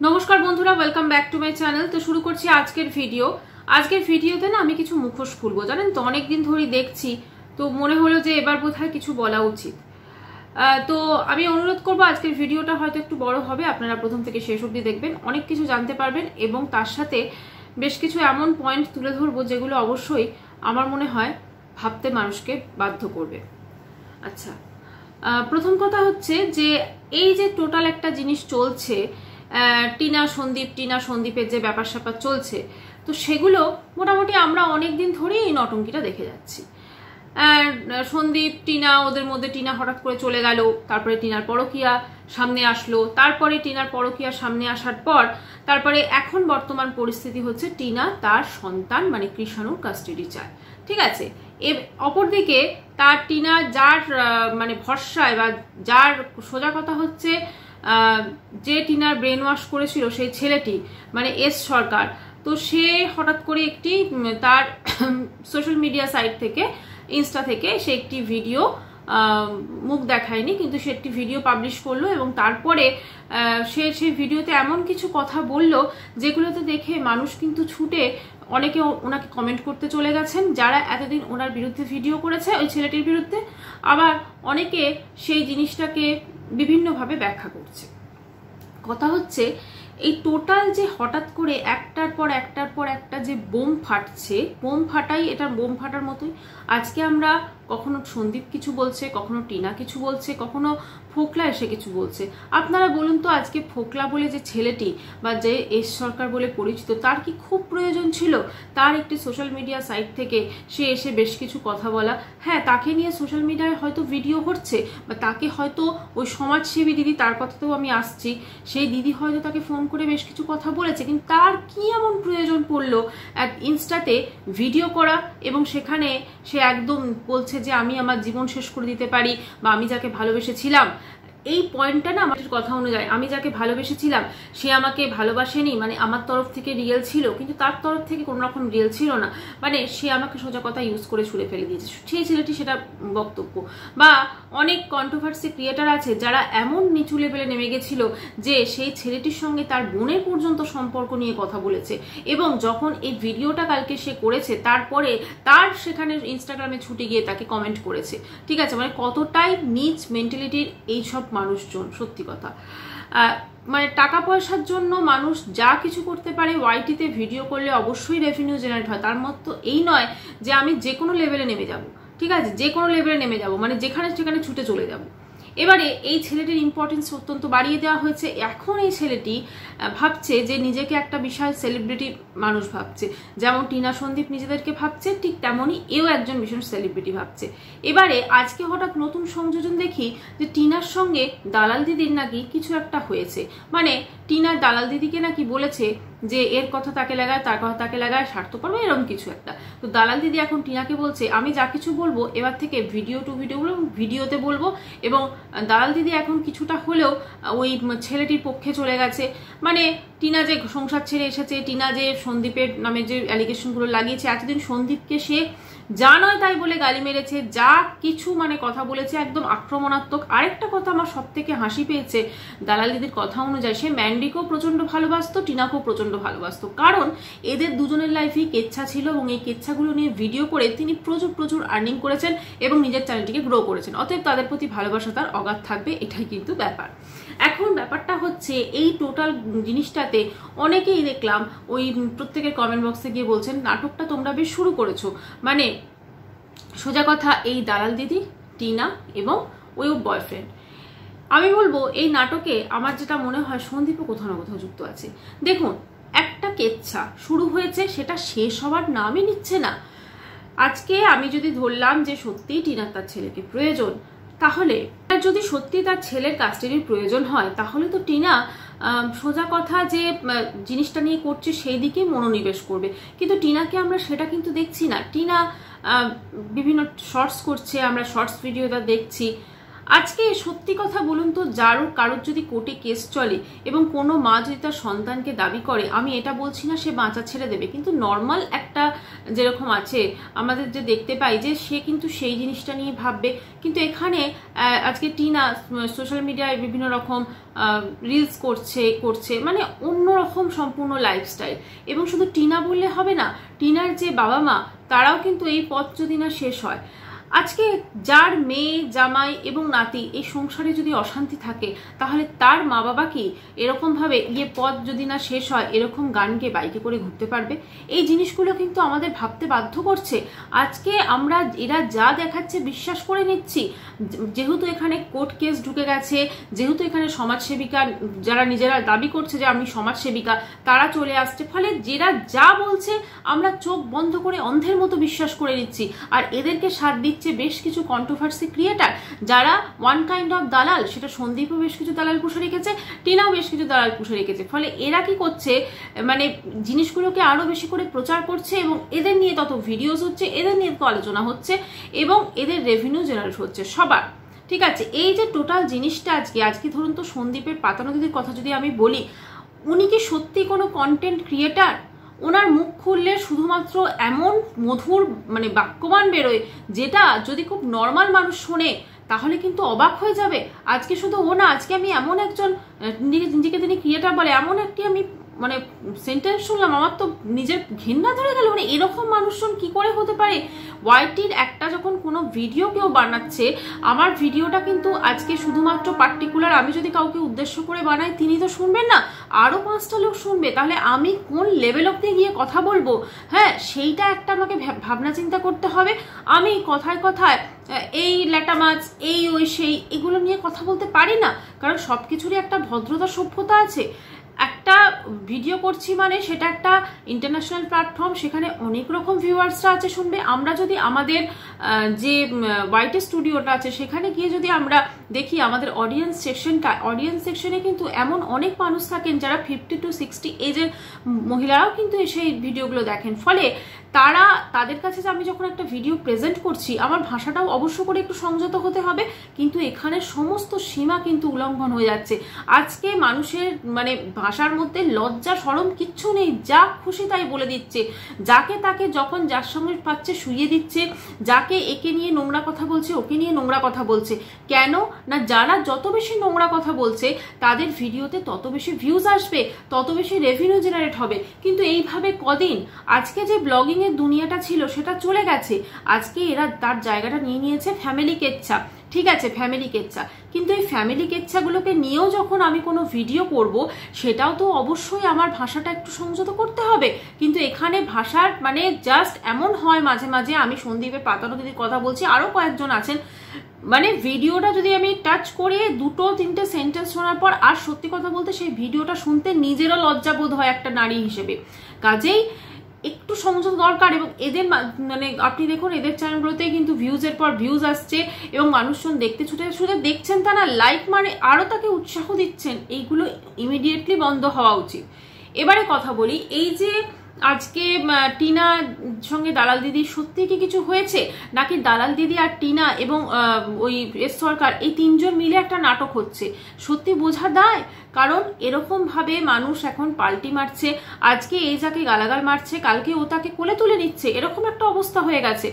নমস্কার বন্ধুরা, welcome back to my channel. তো শুরু করছি আজকের ভিডিও। আজকের ভিডিওতে না আমি কিছু মুখোশ খুলবো, জানেন তো অনেকদিন ধরেই দেখছি, তো মনে হলো যে এবার বোধহয় কিছু বলা উচিত। তো আমি অনুরোধ করবো আজকের ভিডিওটা হয়তো একটু বড় হবে, আপনারা প্রথম থেকে শেষ অবধি দেখবেন, অনেক কিছু জানতে পারবেন এবং তার সাথে বেশ কিছু এমন পয়েন্ট তুলে ধরবো যেগুলো অবশ্যই আমার মনে হয় ভাবতে মানুষকে বাধ্য করবে। আচ্ছা, প্রথম কথা হচ্ছে যে এই যে টোটাল একটা জিনিস চলছে, টিনা সন্দীপের যে ব্যাপার স্যাপার চলছে, তো সেগুলো মোটামুটি আমরা অনেকদিন ধরেই এই নটঙ্কিটা দেখে যাচ্ছি। সন্দীপ টিনা, ওদের মধ্যে টিনা হঠাৎ করে চলে গেল, তারপরে টিনার পরকীয়া সামনে আসলো, তারপরে টিনার পরকীয়া সামনে আসার পর তারপরে এখন বর্তমান পরিস্থিতি হচ্ছে টিনা তার সন্তান মানে কৃষাণুর কাস্টাডি চায়। ঠিক আছে, অপরদিকে তার টিনা যার মানে ভরসায় বা যার সোজা কথা হচ্ছে যে টিনার ব্রেন ওয়াশ করেছিল সেই ছেলেটি মানে এস সরকার, তো সে হঠাৎ করে একটি তার সোশ্যাল মিডিয়া সাইট থেকে ইনস্টা থেকে সে একটি ভিডিও, মুখ দেখায়নি কিন্তু সে একটি ভিডিও পাবলিশ করলো এবং তারপরে সে সেই ভিডিওতে এমন কিছু কথা বলল যেগুলোতে দেখে মানুষ কিন্তু ছুটে অনেকে ওনাকে কমেন্ট করতে চলে গেছেন, যারা এতদিন ওনার বিরুদ্ধে ভিডিও করেছে ওই ছেলেটির বিরুদ্ধে, আবার অনেকে সেই জিনিসটাকে বিভিন্নভাবে ব্যাখ্যা করছে। কথা হচ্ছে এই টোটাল যে হঠাৎ করে একটার পর একটা যে বোম ফাটছে, বোম ফাটাই এটা বোম ফাটার মতোই। আজকে আমরা কখনো সন্দীপ কিছু বলছে, কখনো টিনা কিছু বলছে, কখনো ফোকলা এসে কিছু বলছে। আপনারা বলুন তো, আজকে ফোকলা বলে যে ছেলেটি বা যে এস সরকার বলে পরিচিত, তার কি খুব প্রয়োজন ছিল তার একটি সোশ্যাল মিডিয়া সাইট থেকে সে এসে বেশ কিছু কথা বলা? হ্যাঁ, তাকে নিয়ে সোশ্যাল মিডিয়ায় হয়তো ভিডিও হচ্ছে বা তাকে হয়তো ওই সমাজসেবী দিদি, তার কথাতেও আমি আসছি, সেই দিদি হয়তো তাকে ফোন করে বেশ কিছু কথা বলেছে, কিন্তু তার কি এমন প্রয়োজন পড়লো ইনস্টাতে ভিডিও করা এবং সেখানে সে একদম বলছে যে আমি আমার জীবন শেষ করে দিতে পারি বা আমি যাকে ভালোবেসেছিলাম, এই পয়েন্টটা না আমার কথা অনুযায়ী আমি যাকে ভালোবেসেছিলাম সে আমাকে ভালোবাসেনি, মানে আমার তরফ থেকে রিয়েল ছিল কিন্তু তার তরফ থেকে কোনো রকম রিয়েল ছিল না, মানে সে আমাকে সোজা কথা ইউজ করে ছুড়ে ফেলে দিয়েছে সেই ছেলেটি, সেটা বক্তব্য। বা অনেক কন্ট্রোভার্সি ক্রিয়েটার আছে যারা এমন নিচু লেভেলে নেমে গেছিল যে সেই ছেলেটির সঙ্গে তার বোনের পর্যন্ত সম্পর্ক নিয়ে কথা বলেছে এবং যখন এই ভিডিওটা কালকে সে করেছে তারপরে তার সেখানে ইনস্টাগ্রামে ছুটে গিয়ে তাকে কমেন্ট করেছে। ঠিক আছে, মানে কতটাই নিচ মেন্টালিটির এইসব মানুষজন, সত্যি কথা। মানে টাকা পয়সার জন্য মানুষ যা কিছু করতে পারে, ওয়াইটিতে ভিডিও করলে অবশ্যই রেভিনিউ জেনারেট হয়, তার মতো এই নয় যে আমি যে কোনো লেভেলে নেমে যাব। ঠিক আছে, যে কোনো লেভেলে নেমে যাব, মানে যেখানে সেখানে ছুটে চলে যাব। এবারে এই ছেলেটির ইম্পর্টেন্স অত্যন্ত বাড়িয়ে দেওয়া হয়েছে। এখন এই ছেলেটি ভাবছে যে নিজেকে একটা বিশাল সেলিব্রিটি মানুষ ভাবছে, যেমন টিনা সন্দীপ নিজেদেরকে ভাবছে ঠিক তেমনই এও একজন ভীষণ সেলিব্রিটি ভাবছে। এবারে আজকে হঠাৎ নতুন সংযোজন দেখি যে টিনার সঙ্গে দালাল দিদির নাকি কিছু একটা হয়েছে, মানে টিনার দালাল দিদিকে নাকি বলেছে যে এর কথা তাকে লাগায়, তার কথা তাকে লাগায়, স্বার্থপর এরকম কিছু একটা। তো দালাল দিদি এখন টিনাকে বলছে আমি যা কিছু বলবো এবার থেকে ভিডিও টু ভিডিও ভিডিওতে বলবো, এবং দালাল দিদি এখন কিছুটা হলেও ওই ছেলেটির পক্ষে চলে গেছে। মানে টিনা যে সংসার ছেড়ে এসেছে, টিনা যে সন্দীপের নামে যে অ্যালিগেশনগুলো লাগিয়েছে, এতদিন সন্দীপকে সে যা নয় তাই বলে গালি মেরেছে, যা কিছু মানে কথা বলেছে একদম আক্রমণাত্মক। আরেকটা কথা আমার সব থেকে হাসি পেয়েছে, দালাল দিদির কথা অনুযায়ী সে ম্যান্ডিকেও প্রচন্ড ভালোবাসতো, টিনাকেও প্রচন্ড ভালোবাসতো, কারণ এদের দুজনের লাইফেই কেচ্ছা ছিল এবং এই কেচ্ছাগুলো নিয়ে ভিডিও করে তিনি প্রচুর আর্নিং করেছেন এবং নিজের চ্যানেলটিকে গ্রো করেছেন। অতএব তাদের প্রতি ভালোবাসা তার অগাধ থাকবে, এটাই কিন্তু ব্যাপার। এখন ব্যাপারটা হচ্ছে এই টোটাল জিনিসটাতে অনেকেই দেখলাম ওই প্রত্যেকের কমেন্ট বক্সে গিয়ে বলছেন নাটকটা তোমরা বেশ শুরু করেছো, মানে সোজা কথা এই দালাল দিদি, টিনা এবং ওই বয়ফ্রেন্ড। আমি বলবো এই নাটকে আমার যেটা মনে হয় সন্দীপও কোথাও না কোথাও যুক্ত আছে। দেখুন, একটা কেচ্ছা শুরু হয়েছে, সেটা শেষ হওয়ার নামই নিচ্ছে না। আজকে আমি যদি ধরলাম যে সত্যিই টিনার তার ছেলেকে প্রয়োজন, তাহলে যদি সত্যি তার ছেলের কাস্টাডির প্রয়োজন হয় তাহলে তো টিনা সোজা কথা যে জিনিসটা নিয়ে করছে সেই দিকেই মনোনিবেশ করবে, কিন্তু টিনাকে আমরা সেটা কিন্তু দেখছি না। টিনা বিভিন্ন শর্টস করছে, আমরা শর্টস ভিডিওটা দেখছি। আজকে সত্যি কথা বলুন তো, কারোর যদি কোর্টে কেস চলে এবং কোনো মা যদি তার সন্তানকে দাবি করে, আমি এটা বলছি না সে বাঁচা ছেড়ে দেবে, কিন্তু নর্মাল একটা যেরকম আছে আমাদের যে দেখতে পাই যে সে কিন্তু সেই জিনিসটা নিয়ে ভাববে। কিন্তু এখানে আজকে টিনা সোশ্যাল মিডিয়ায় বিভিন্ন রকম রিলস করছে মানে অন্যরকম সম্পূর্ণ লাইফস্টাইল। এবং শুধু টিনা বললে হবে না, টিনার যে বাবা মা তারাও কিন্তু এই পথ যদি না শেষ হয়, আজকে যার মেয়ে জামাই এবং নাতি এই সংসারে যদি অশান্তি থাকে, তাহলে তার মা বাবা কি এরকমভাবে পথ যদি না শেষ হয় এরকম গানকে বাইকে করে ঘুরতে পারবে? এই জিনিসগুলো কিন্তু আমাদের ভাবতে বাধ্য করছে। আজকে আমরা এরা যা দেখাচ্ছে বিশ্বাস করে নিচ্ছি, যেহেতু এখানে কোর্ট কেস ঢুকে গেছে, যেহেতু এখানে সমাজসেবিকা যারা নিজেরা দাবি করছে যে আমি সমাজসেবিকা, তারা চলে আসছে, ফলে যারা যা বলছে আমরা চোখ বন্ধ করে অন্ধের মতো বিশ্বাস করে নিচ্ছি। আর এদেরকে সাথ দিচ্ছে বেশ কিছু কন্ট্রোভার্সি ক্রিয়েটার যারা ওয়ান কাইন্ড অফ দালাল। সেটা সন্দীপও বেশ কিছু দালাল পুষে রেখেছে, টিনাও বেশ কিছু দালাল পুষে রেখেছে। ফলে এরা কি করছে, মানে জিনিসগুলোকে আরো বেশি করে প্রচার করছে এবং এদের নিয়ে তত ভিডিওস হচ্ছে, এদের নিয়ে তো আলোচনা হচ্ছে এবং এদের রেভিনিউ জেনারেট হচ্ছে সবার। ঠিক আছে, এই যে টোটাল জিনিসটা আজকে ধরুন তো সন্দীপের পাতানো দিদির কথা যদি আমি বলি, উনি কি সত্যি কোনো কন্টেন্ট ক্রিয়েটার? ওনার মুখ খুললে শুধুমাত্র এমন মধুর মানে বাক্যবান বেরোয় যেটা যদি খুব নর্মাল মানুষ শোনে তাহলে কিন্তু অবাক হয়ে যাবে। আজকে শুধু ও না, আজকে আমি এমন একজন নিজেকে তিনি ক্রিয়েটার বলে এমন একটি আমি মানে সেন্টেন্স শুনলাম, আমার তো নিজের ঘৃণা ধরে গেল। মানে এরকম মানুষজন কি করে হতে পারে? ওয়াইটির একটা যখন কোনো ভিডিও কেউ বানাচ্ছে, আমার ভিডিওটা কিন্তু আজকে শুধুমাত্র পার্টিকুলার আমি যদি কাউকে উদ্দেশ্য করে বানাই তিনি তো শুনবেন না, আরো 5টা লোক শুনবে, তাহলে আমি কোন লেভেল অব্দি গিয়ে কথা বলবো? হ্যাঁ, সেইটা একটা আমাকে ভাবনা চিন্তা করতে হবে। আমি কথায় কথায় এই ল্যাটা মাছ এই ওই সেই এগুলো নিয়ে কথা বলতে পারি না, কারণ সবকিছুরই একটা ভদ্রতা সভ্যতা আছে। একটা ভিডিও করছি মানে সেটা একটা ইন্টারন্যাশনাল প্ল্যাটফর্ম, সেখানে অনেক রকম ভিউয়ার্সরা আছে শুনবে। আমরা যদি আমাদের যে ওয়াইটি স্টুডিওটা আছে সেখানে গিয়ে যদি আমরা দেখি আমাদের অডিয়েন্স সেকশনে কিন্তু এমন অনেক মানুষ থাকেন যারা 50 to 60 এজের মহিলারাও কিন্তু এসে এই ভিডিওগুলো দেখেন। ফলে তাদের কাছে যে আমি যখন একটা ভিডিও প্রেজেন্ট করছি, আমার ভাষাটাও অবশ্য করে একটু সংযত হতে হবে, কিন্তু এখানে সমস্ত সীমা কিন্তু উল্লঙ্ঘন হয়ে যাচ্ছে। আজকে মানুষের মানে ভাষার মধ্যে লজ্জা শরম কিচ্ছু নেই, যা খুশি তাই বলে দিচ্ছে, যাকে তাকে যখন যার সঙ্গে পাচ্ছে শুইয়ে দিচ্ছে, যাকে একে নিয়ে নোংরা কথা বলছে ওকে নিয়ে নোংরা কথা বলছে। কেন না, যারা যত বেশি নোংরা কথা বলছে তাদের ভিডিওতে তত বেশি ভিউজ আসবে, তত বেশি রেভিনিউ জেনারেট হবে। কিন্তু এইভাবে কদিন আজকে যে ব্লগিং এর দুনিয়াটা ছিল সেটা চলে গেছে। আজকে এরা তার জায়গাটা নিয়ে নিয়েছে ফ্যামিলি কেচ্ছা। ঠিক আছে, ফ্যামিলি কেচ্ছা, কিন্তু এই ফ্যামিলি কেচ্ছাগুলোকে নিয়েও যখন আমি কোনো ভিডিও করব, সেটাও তো অবশ্যই আমার ভাষাটা একটু সংযত করতে হবে। কিন্তু এখানে ভাষার মানে জাস্ট এমন হয় মাঝে মাঝে, আমি সন্দীপের পাতানো দিদির কথা বলছি, আরো কয়েকজন আছেন, মানে ভিডিওটা যদি আমি টাচ করে 2-3টে সেন্টেন্স শোনার পর আর সত্যি কথা বলতে সেই ভিডিওটা শুনতে নিজেরও লজ্জাবোধ হয় একটা নারী হিসেবে। কাজেই একটু সংযত দরকার। এবং এদের মানে আপনি দেখুন এদের চ্যানেলগুলোতে কিন্তু ভিউজের পর ভিউজ আসছে এবং মানুষজন দেখতে ছুটে দেখছেন, তা না লাইক মানে আরো তাকে উৎসাহ দিচ্ছেন। এইগুলো ইমিডিয়েটলি বন্ধ হওয়া উচিত। এবারে কথা বলি, এই যে আজকে টিনার সঙ্গে দালাল দিদি সত্যি কি কিছু হয়েছে, নাকি দালাল দিদি আর টিনা এবং ওই এস সরকার এই 3জন মিলে একটা নাটক হচ্ছে, সত্যি বোঝা দায়? কারণ এরকম ভাবে মানুষ এখন পাল্টি মারছে, আজকে এই যাকে গালাগাল মারছে কালকে ও তাকে কোলে তুলে নিচ্ছে, এরকম একটা অবস্থা হয়ে গেছে।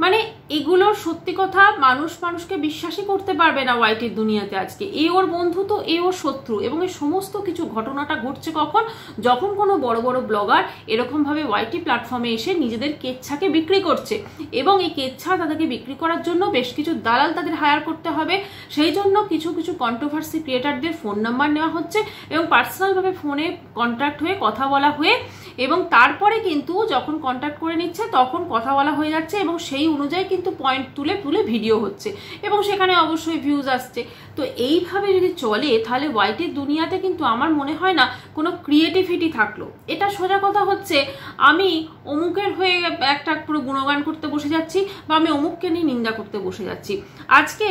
মানে এগুলোর সত্যি কথা মানুষকে বিশ্বাসই করতে পারবে না ওয়াইটির দুনিয়াতে। আজকে এ ওর বন্ধু তো এ ওর শত্রু, এবং এই সমস্ত কিছু ঘটনাটা ঘটছে কখন, যখন কোনো বড় বড় ব্লগার এরকম ভাবে ওয়াইটি প্ল্যাটফর্মে এসে নিজেদের কেচ্ছাকে বিক্রি করছে, এবং এই কেচ্ছা তাদেরকে বিক্রি করার জন্য বেশ কিছু দালাল তাদের হায়ার করতে হবে। সেই জন্য কিছু কিছু কন্ট্রোভার্সি ক্রিয়েটারদের ফোন নাম্বার নেওয়া হচ্ছে এবং পার্সোনাল ভাবে ফোনে কন্ট্যাক্ট হয়ে কথা বলা হয়ে, এবং তারপরে কিন্তু যখন কন্ট্যাক্ট করে নিচ্ছে তখন কথা বলা হয়ে যাচ্ছে, এবং সেই অনুযায়ী কিন্তু পয়েন্ট তুলে ভিডিও হচ্ছে এবং সেখানে অবশ্যই ভিউজ আসছে। তো এইভাবে যদি চলে তাহলে ওয়াইটির দুনিয়াতে কিন্তু আমার মনে হয় না কোনো ক্রিয়েটিভিটি থাকলো। এটা সোজা কথা হচ্ছে আমি অমুকের হয়ে একটা পুরো গুণগান করতে বসে যাচ্ছি, বা আমি অমুককে নিয়ে নিন্দা করতে বসে যাচ্ছি। আজকে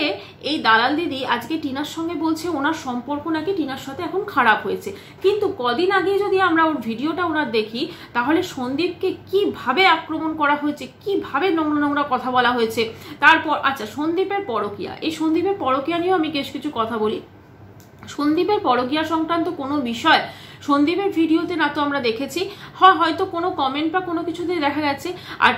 এই দালাল দিদি আজকে টিনার সঙ্গে বলছে ওনার সম্পর্ক নাকি টিনার সাথে এখন খারাপ হয়েছে, কিন্তু কদিন আগে যদি আমরা ওর ভিডিওটা ওনার দেখি, দেখি, তাহলে সন্দীপকে কিভাবে আক্রমণ করা হয়েছে, কিভাবে নোংরা নোংরা কথা বলা হয়েছে। তারপর আচ্ছা, সন্দীপের পরকীয়া, এই সন্দীপের পরকীয়া নিয়েও আমি বেশ কিছু কথা বলি। সন্দীপের পরকীয়া সংক্রান্ত কোনো বিষয় সন্দীপের ভিডিওতে না তো আমরা দেখেছি, হয়তো কোনো কমেন্ট বা কোনো কিছুতে দেখা গেছে। আর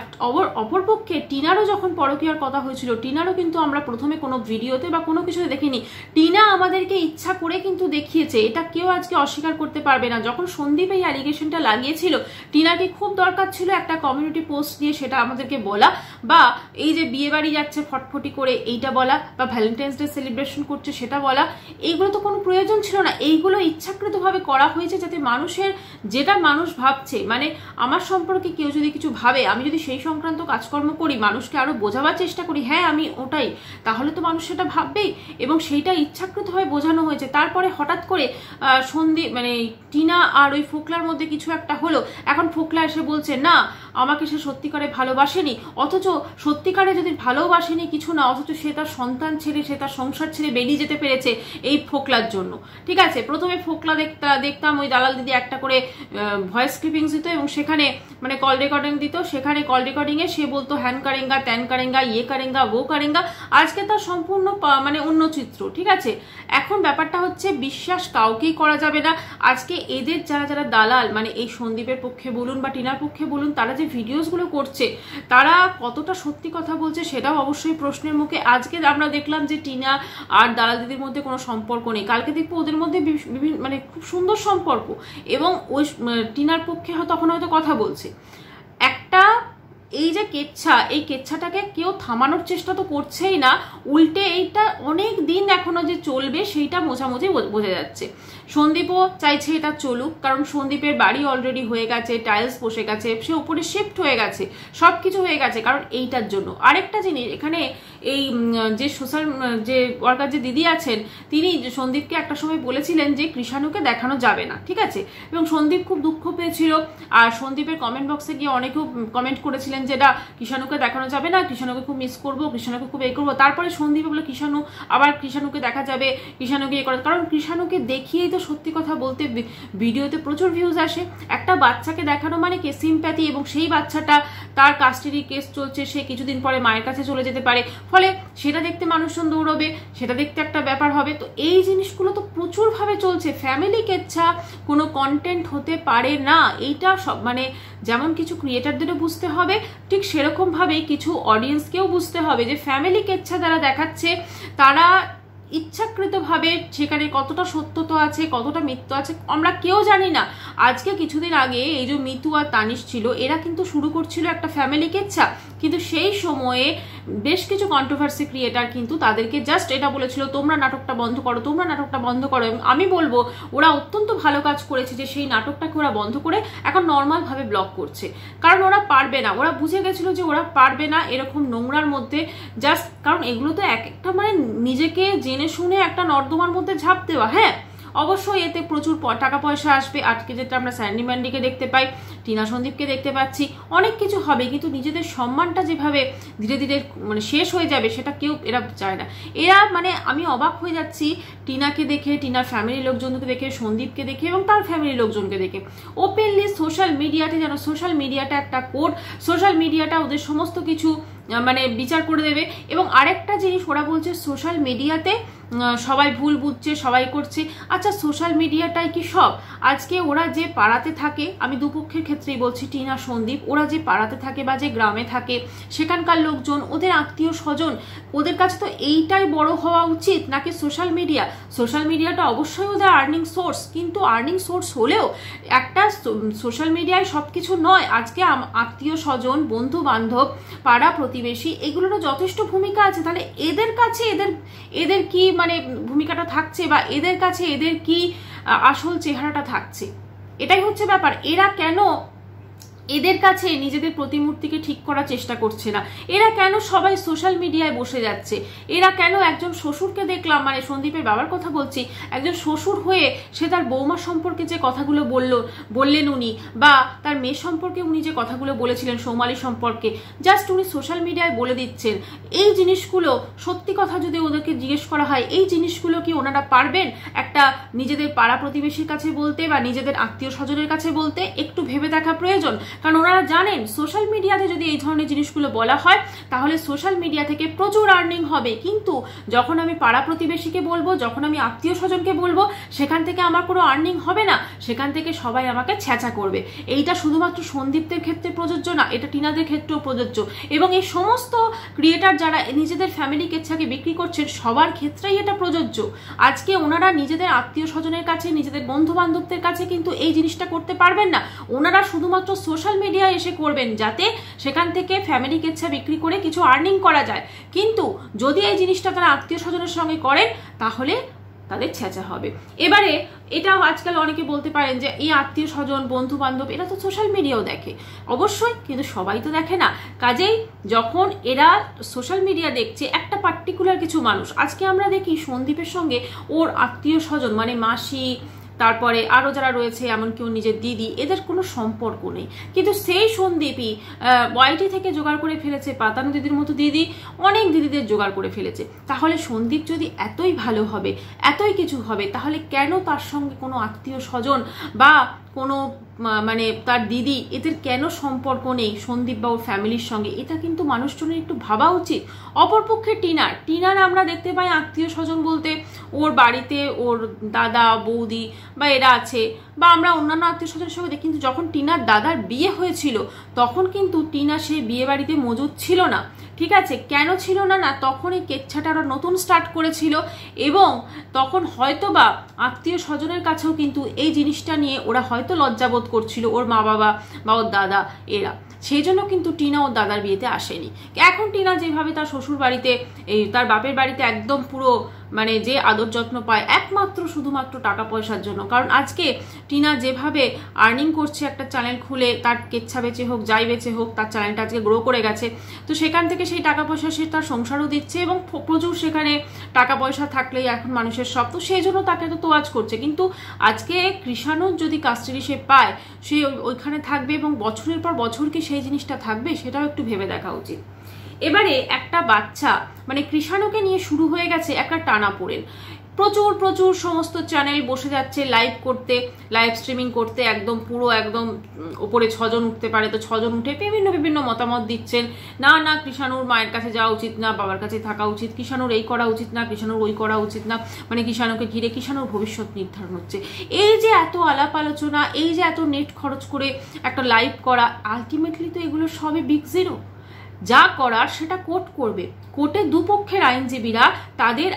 অপরপক্ষে টিনারও যখন পরকীয়ার কথা হয়েছিল, টিনারও কিন্তু আমরা প্রথমে কোনো ভিডিওতে বা কোনো কিছুতে দেখিনি। টিনা আমাদেরকে ইচ্ছা করে কিন্তু দেখিয়েছে, এটা কেউ আজকে অস্বীকার করতে পারবে না। যখন সন্দীপ এই অ্যালিগেশনটা লাগিয়েছিল, টিনাকে খুব দরকার ছিল একটা কমিউনিটি পোস্ট দিয়ে সেটা আমাদেরকে বলা, বা এই যে বিয়ে বাড়ি যাচ্ছে ফটফটি করে এইটা বলা, বা ভ্যালেন্টাইন্স ডে সেলিব্রেশন করছে সেটা বলা। এইগুলো তো কোনো প্রয়োজন ছিল না। এইগুলো ইচ্ছাকৃতভাবে করা হয়েছে যাতে মানুষের, যেটা মানুষ ভাবছে, মানে আমার সম্পর্কে কেউ যদি কিছু ভাবে, আমি যদি সেই সংক্রান্ত কাজকর্ম করি, মানুষকে আরো বোঝাবার চেষ্টা করি হ্যাঁ আমি ওটাই, তাহলে তো মানুষ সেটা ভাববেই। এবং সেইটা ইচ্ছাকৃতভাবে বোঝানো হয়েছে। তারপরে হঠাৎ করে সন্দীপ মানে টিনা আর ওই ফোকলার মধ্যে কিছু একটা হলো, এখন ফোকলা এসে বলছে না আমাকে সে সত্যিকারে ভালোবাসেনি, অথচ সত্যিকারে যদি ভালোবাসেনি কিছু না, অথচ সে তার সন্তান ছেড়ে, সে তার সংসার ছেড়ে বেরিয়ে যেতে পেরেছে এই ফোকলার জন্য। ঠিক আছে, প্রথমে ফোকলা দেখতাম ওই দালাল দিদি একটা করে ভয়েস ক্লিপিংস দিত এবং সেখানে মানে কল রেকর্ডিং দিত, সেখানে কল রেকর্ডিং এ সে বলতো হ্যান কারেঙ্গা, ত্যান কারেঙ্গা, ইয়ে কারেঙ্গা, ও কারেঙ্গা। আজকে তার সম্পূর্ণ মানে অন্য চিত্র। ঠিক আছে, এখন ব্যাপারটা হচ্ছে বিশ্বাস কাউকেই করা যাবে না। আজকে এদের যারা যারা দালাল, মানে এই সন্দীপের পক্ষে বলুন বা টিনার পক্ষে বলুন, তারা যে ভিডিওসগুলো করছে তারা কতটা সত্যি কথা বলছে সেটাও অবশ্যই প্রশ্নের মুখে। আজকে আমরা দেখলাম যে টিনা আর দালাল দিদির মধ্যে কোনো সম্পর্ক নেই, কালকে দেখবো ওদের মধ্যে বিভিন্ন মানে খুব সুন্দর সম্পর্ক, এবং ওই টিনার পক্ষে তখন হয়তো কথা বলছে। একটা এই যে কেচ্ছা, এই কেচ্ছাটাকে কেউ থামানোর চেষ্টা তো করছেই না, উল্টে এইটা অনেক দিন এখনো যে চলবে সেইটা মোছামুছি বোঝা যাচ্ছে। সন্দীপও চাইছে এটা চলুক, কারণ সন্দীপের বাড়ি অলরেডি হয়ে গেছে, টাইলস বসে গেছে, সে উপরে শিফট হয়ে গেছে, সবকিছু হয়ে গেছে, কারণ এইটার জন্য। আরেকটা জিনিস, এখানে এই যে সোশ্যাল যে ওয়ার্কার যে দিদি আছেন, তিনি সন্দীপকে একটা সময় বলেছিলেন যে কৃষাণুকে দেখানো যাবে না। ঠিক আছে, এবং সন্দীপ খুব দুঃখ পেয়েছিল, আর সন্দীপের কমেন্ট বক্সে গিয়ে অনেকেও কমেন্ট করেছিলেন যেটা কৃষাণুকে দেখানো যাবে না, কৃষাণুকে খুব মিস করবো, কৃষাণুকে খুব এই করবো। তারপরে সন্দীপ বলে কৃষাণু, আবার কৃষাণুকে দেখা যাবে, কৃষাণুকে এ করে, কারণ কৃষাণুকে দেখিয়েই তো সত্যি কথা বলতে ভিডিওতে প্রচুর ভিউজ আসে। একটা বাচ্চাকে দেখানো মানে কি সিম্প্যাথি, এবং সেই বাচ্চাটা তার কাস্টাডি কেস চলছে, সে কিছুদিন পরে মায়ের কাছে চলে যেতে পারে, ফলে সেটা দেখতে মানুষজন দৌড়বে, সেটা দেখতে একটা ব্যাপার হবে। তো এই জিনিসগুলো তো প্রচুর ভাবে চলছে। ফ্যামিলি কেচ্ছা কোনো কন্টেন্ট হতে পারে না, এইটা সব মানে যেমন কিছু ক্রিয়েটারদেরও বুঝতে হবে, ঠিক সেরকম ভাবেই কিছু অডিয়েন্সকেও বুঝতে হবে যে ফ্যামিলি কেচ্ছা যারা দেখাচ্ছে তারা ইচ্ছাকৃতভাবে সেখানে কতটা সত্যতা আছে, কতটা মিথ্যা আছে আমরা কেউ জানি না। আজকে কিছুদিন আগে এই যে মিতু আর তানিশ ছিল, এরা কিন্তু শুরু করছিল একটা ফ্যামিলি কেচ্ছা, কিন্তু সেই সময়ে বেশ কিছু কন্ট্রোভার্সি ক্রিয়েটার কিন্তু তাদেরকে জাস্ট এটা বলেছিল তোমরা নাটকটা বন্ধ করো, তোমরা নাটকটা বন্ধ করো। এবং আমি বলবো ওরা অত্যন্ত ভালো কাজ করেছে যে সেই নাটকটাকে ওরা বন্ধ করে এখন নর্মাল ভাবে ব্লগ করছে, কারণ ওরা পারবে না, ওরা বুঝে গেছিল যে ওরা পারবে না এরকম নোংরার মধ্যে জাস্ট, কারণ এগুলো তো এক একটা মানে নিজেকে জেনে শুনে একটা নর্দমার মধ্যে ঝাঁপ দেওয়া। হ্যাঁ অবশ্যই এতে প্রচুর টাকা পয়সা আসবে, আজকে যেটা আমরা স্যান্ডি ম্যান্ডিকে দেখতে পাই, টিনা সন্দীপকে দেখতে পাচ্ছি, অনেক কিছু হবে, কিন্তু নিজেদের সম্মানটা যেভাবে ধীরে ধীরে মানে শেষ হয়ে যাবে সেটা কেউ এরা চায় না। এরা মানে আমি অবাক হয়ে যাচ্ছি টিনাকে দেখে, টিনার ফ্যামিলির লোকজনকে দেখে, সন্দীপকে দেখে এবং তার ফ্যামিলির লোকজনকে দেখে। ওপেনলি সোশ্যাল মিডিয়াতে যেন সোশ্যাল মিডিয়াটা একটা কোড, সোশ্যাল মিডিয়াটা ওদের সমস্ত কিছু মানে বিচার করে দেবে। এবং আরেকটা জিনিস ওরা বলছে সোশ্যাল মিডিয়াতে সবাই ভুল বুঝছে, সবাই করছে। আচ্ছা সোশ্যাল মিডিয়াটাই কি সব? আজকে ওরা যে পাড়াতে থাকে, আমি দুপক্ষের ক্ষেত্রেই বলছি, টিনা সন্দীপ, ওরা যে পাড়াতে থাকে বা যে গ্রামে থাকে সেখানকার লোকজন, ওদের আত্মীয় স্বজন, ওদের কাছে তো এইটাই বড় হওয়া উচিত নাকি সোশ্যাল মিডিয়া? সোশ্যাল মিডিয়াটা অবশ্যই ওদের আর্নিং সোর্স, কিন্তু আর্নিং সোর্স হলেও একটা সোশ্যাল মিডিয়ায় সবকিছু নয়। আজকে আত্মীয় স্বজন, বন্ধু বান্ধব, পাড়া প্রতিবেশী, এগুলোরও যথেষ্ট ভূমিকা আছে। তাহলে এদের কাছে এদের কি মানে ভূমিকাটা থাকছে, বা এদের কাছে এদের কি আসল চেহারাটা থাকছে, এটাই হচ্ছে ব্যাপার। এরা কেন এদের কাছে নিজেদের প্রতিমূর্তিকে ঠিক করার চেষ্টা করছে না। এরা কেন সবাই সোশ্যাল মিডিয়ায় বসে যাচ্ছে? এরা কেন একজন শ্বশুরকে দেখলাম, মানে সন্দীপের বাবার কথা বলছি, একজন শ্বশুর হয়ে সে তার বৌমা সম্পর্কে যে কথাগুলো বললেন উনি, বা তার মেয়ে সম্পর্কে উনি যে কথাগুলো বলেছিলেন সৌমালি সম্পর্কে, জাস্ট উনি সোশ্যাল মিডিয়ায় বলে দিচ্ছেন। এই জিনিসগুলো সত্যি কথা যদি ওদেরকে জিজ্ঞেস করা হয়, এই জিনিসগুলো কি ওনারা পারবেন একটা নিজেদের পাড়া প্রতিবেশীর কাছে বলতে বা নিজেদের আত্মীয় স্বজনের কাছে বলতে? একটু ভেবে দেখা প্রয়োজন। কারণ ওনারা জানেন সোশ্যাল মিডিয়াতে যদি এই ধরনের জিনিসগুলো বলা হয় তাহলে সোশ্যাল মিডিয়া থেকে প্রচুর আর্নিং হবে, কিন্তু যখন আমি পাড়া প্রতিবেশীকে বলবো, যখন আমি আত্মীয় স্বজনকে বলবো, সেখান থেকে আমার কোনো আর্নিং হবে না, সেখান থেকে সবাই আমাকে ছ্যাঁচা করবে। এইটা শুধুমাত্র সন্দীপদের ক্ষেত্রে প্রযোজ্য না, এটা টিনাদের ক্ষেত্রেও প্রযোজ্য, এবং এই সমস্ত ক্রিয়েটার যারা নিজেদের ফ্যামিলি কেচ্ছাকে বিক্রি করছেন সবার ক্ষেত্রেই এটা প্রযোজ্য। আজকে ওনারা নিজেদের আত্মীয় স্বজনের কাছে, নিজেদের বন্ধু বান্ধবদের কাছে কিন্তু এই জিনিসটা করতে পারবেন না। ওনারা শুধুমাত্র সোশ্যাল মিডিয়ায় এসে করবেন যাতে সেখান থেকে ফ্যামিলি কেচ্ছা বিক্রি করে কিছু আর্নিং করা যায়, কিন্তু যদি এই জিনিসটা তারা আত্মীয় স্বজনের সঙ্গে করেন তাহলে তাদের ছ্যাঁচা হবে। এবারে এটাও আজকাল অনেকে বলতে পারেন যে এই আত্মীয় স্বজন বন্ধু বান্ধব এরা তো সোশ্যাল মিডিয়াও দেখে, অবশ্যই, কিন্তু সবাই তো দেখে না। কাজেই যখন এরা সোশ্যাল মিডিয়া দেখছে একটা পার্টিকুলার কিছু মানুষ, আজকে আমরা দেখি সন্দীপের সঙ্গে ওর আত্মীয় স্বজন মানে মাসি, তারপরে আরো যারা রয়েছে এমনকি ওর নিজের দিদি, এদের কোনো সম্পর্ক নেই, কিন্তু সেই সন্দীপই ওয়াইটি থেকে জোগাড় করে ফেলেছে পাতানো দিদির মতো দিদি, অনেক দিদিদের জোগাড় করে ফেলেছে। তাহলে সন্দীপ যদি এতই ভালো হবে, এতই কিছু হবে, তাহলে কেন তার সঙ্গে কোনো আত্মীয় স্বজন বা কোনো মানে তার দিদি এদের কেন সম্পর্ক নেই সন্দীপ বা ওর ফ্যামিলির সঙ্গে? এটা কিন্তু মানুষজনের একটু ভাবা উচিত। অপরপক্ষে টিনার আমরা দেখতে পাই আত্মীয় স্বজন বলতে ওর বাড়িতে ওর দাদা বৌদি বা এরা আছে, বা আমরা অন্যান্য আত্মীয় স্বজনের সঙ্গে দেখি, কিন্তু যখন টিনার দাদার বিয়ে হয়েছিল তখন কিন্তু টিনা সেই বিয়ে বাড়িতে মজুদ ছিল না। ঠিক আছে, কেন ছিল না? না তখন এই কেচ্ছাটা ওরা নতুন স্টার্ট করেছিল, এবং তখন হয়তো বা আত্মীয় স্বজনের কাছেও কিন্তু এই জিনিসটা নিয়ে ওরা হয়তো লজ্জাবোধ করছিল, ওর মা বাবা বা ওর দাদা এরা, সেই জন্য কিন্তু টিনা ওর দাদার বিয়েতে আসেনি। এখন টিনা যেভাবে তার শ্বশুর বাড়িতে তার বাপের বাড়িতে একদম পুরো মানে যে আদর যত্ন পায় একমাত্র শুধুমাত্র টাকা পয়সার জন্য, কারণ আজকে টিনা যেভাবে আর্নিং করছে একটা চ্যানেল খুলে, তার কেচ্ছা বেচে হোক যাই বেচে হোক, তার চ্যানেলটা আজকে গ্রো করে গেছে, তো সেখান থেকে সেই টাকা পয়সা সে তার সংসারও দিচ্ছে, এবং প্রচুর সেখানে টাকা পয়সা থাকলেই এখন মানুষের সব, তো সেই জন্য তাকে তো তোয়াজ করছে। কিন্তু আজকে কৃষাণুর যদি কাস্টাডি সে পায়, সে ওইখানে থাকবে এবং বছরের পর বছর কি সেই জিনিসটা থাকবে, সেটাও একটু ভেবে দেখা উচিত। এবারে একটা বাচ্চা মানে কৃষাণুকে নিয়ে শুরু হয়ে গেছে একটা টানাপোড়েন, প্রচুর প্রচুর সমস্ত চ্যানেল বসে যাচ্ছে লাইভ করতে, লাইভ স্ট্রিমিং করতে, একদম পুরো একদম ওপরে 6 জন উঠতে পারে, তো 6 জন উঠে বিভিন্ন মতামত দিচ্ছেন, না কৃষাণুর মায়ের কাছে যাওয়া উচিত না, বাবার কাছে থাকা উচিত, কৃষাণুর এই করা উচিত না, কৃষাণুর ওই করা উচিত না, মানে কৃষাণুকে ঘিরে কৃষাণুর ভবিষ্যৎ নির্ধারণ হচ্ছে। এই যে এত আলাপ আলোচনা, এই যে এত নেট খরচ করে একটা লাইভ করা, আলটিমেটলি তো এগুলো সবই বিগ জিরো। যা করার সেটা কোর্ট করবে, কোর্টে দুপক্ষের আইনজীবীরা তাদের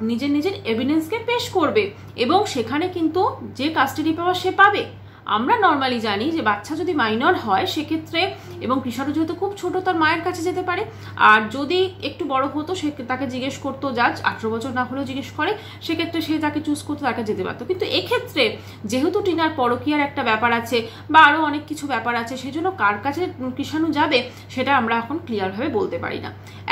নিজের এভিডেন্সকে পেশ করবে, এবং সেখানে কিন্তু যে কাস্টাডি পাওয়া সে পাবে। আমরা নর্মালি জানি যে বাচ্চা যদি মাইনর হয় সেক্ষেত্রে, এবং কৃষাণু যেহেতু খুব ছোট তার মায়ের কাছে যেতে পারে, আর যদি একটু বড় হতো সে তাকে জিজ্ঞেস করতো, জাজ 18 বছর না হলেও জিজ্ঞেস করে, সেক্ষেত্রে সে তাকে চুজ করতো, তাকে যেতে পারতো। কিন্তু এক্ষেত্রে যেহেতু টিনার পরকীয়ার একটা ব্যাপার আছে বা আরো অনেক কিছু ব্যাপার আছে, সেজন্য কার কাছে কৃষাণু যাবে সেটা আমরা এখন ক্লিয়ারভাবে বলতে পারি না।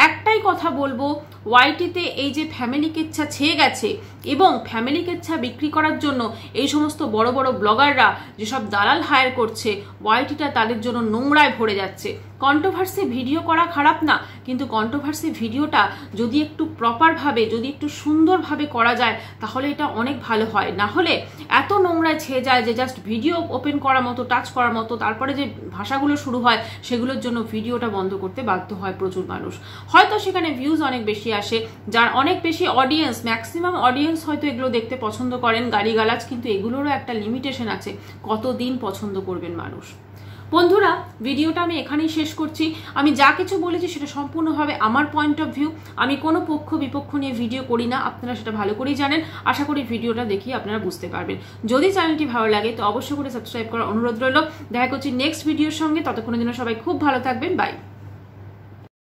একটাই কথা বলবো, ওয়াইটিতে এই যে ফ্যামিলি কেচ্ছা ছেয়ে গেছে, এবং ফ্যামিলি কেচ্ছা বিক্রি করার জন্য এই সমস্ত বড় বড় ব্লগাররা যেসব দালাল হায়ার করছে, ওয়াইটিটা তাদের জন্য নোংরায় ভরে যাচ্ছে। কন্ট্রোভার্সি ভিডিও করা খারাপ না, কিন্তু কন্ট্রোভার্সি ভিডিওটা যদি একটু প্রপারভাবে, যদি একটু সুন্দরভাবে করা যায় তাহলে এটা অনেক ভালো হয়। না হলে এত নোংরায় ছেয়ে যায় যে জাস্ট ভিডিও ওপেন করার মতো, টাচ করার মতো, তারপরে যে ভাষাগুলো শুরু হয় সেগুলোর জন্য ভিডিওটা বন্ধ করতে বাধ্য হয় প্রচুর মানুষ। হয়তো সেখানে ভিউজ অনেক বেশি আসে, যার অনেক বেশি অডিয়েন্স, ম্যাক্সিমাম অডিয়েন্স হয়তো এগুলো দেখতে পছন্দ করেন, গালিগালাজ, কিন্তু এগুলোরও একটা লিমিটেশন আছে, কতদিন পছন্দ করবেন মানুষ। বন্ধুরা, ভিডিওটা আমি এখানেই শেষ করছি। আমি যা কিছু বলেছি সেটা সম্পূর্ণভাবে আমার পয়েন্ট অফ ভিউ, আমি কোনো পক্ষ বিপক্ষ নিয়ে ভিডিও করি না, আপনারা সেটা ভালো করেই জানেন। আশা করি ভিডিওটা দেখিয়ে আপনারা বুঝতে পারবেন। যদি চ্যানেলটি ভালো লাগে তো অবশ্যই করে সাবস্ক্রাইব করার অনুরোধ রইল। দেখা করছি নেক্সট ভিডিওর সঙ্গে, ততক্ষণের জন্য সবাই খুব ভালো থাকবেন, বাই।